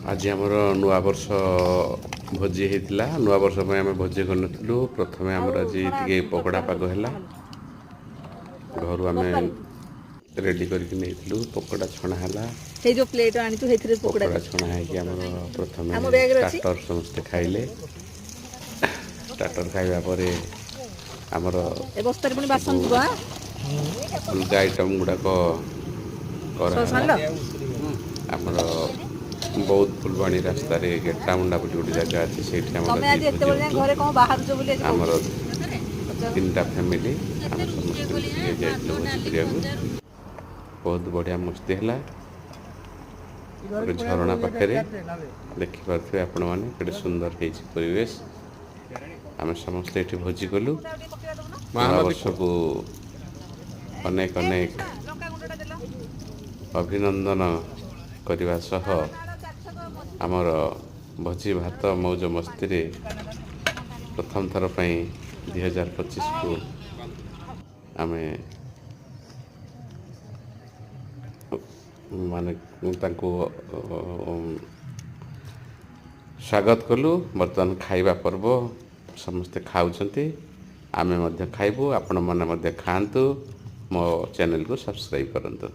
आज आमर नुआ वर्ष भोजी होता नुआ वर्ष में आम भोजी करनु प्रथम आमर आज टे पकड़ा पाग है घर आम रेडी करके पकड़ा छणा है से जो प्लेट आनी तू हेथरे पकोड़ा पकड़ा छणा है प्रथम आम बैग रे अछि स्टार्टर समस्ते खाइले स्टार्टर खाइबा पर आमर ए बस्तर पुनी बासन जुवा अलग आइटम गुड़ाक सस आनलो आमर बहुत फुलवाणी रास्ता रे गेटा मुंडा बोली गोटे जगह अच्छी से तमे आज एते बळे घरे कोन बाहर जो बोली आमर 3टा फैमिली आम समस्त मिसिके जाइलु बहुत बढ़िया मस्ती है झरणा पाखे देखिपे आपण मैंने केटे सुंदर परिवेश आम समस्ते ये भोजी कलु वर्ष को अनेक अनेक अभिनंदन करने सह आमर भोजी भात मौज मस्ती रे प्रथम थर पर 2025 को आम माने स्वागत कलु बर्तमान खाइबा पर्व समस्ते खाऊछंती आमे मध्य खाइबू आपण माने मध्य खांतु मो चैनल को सब्सक्राइब करंतु।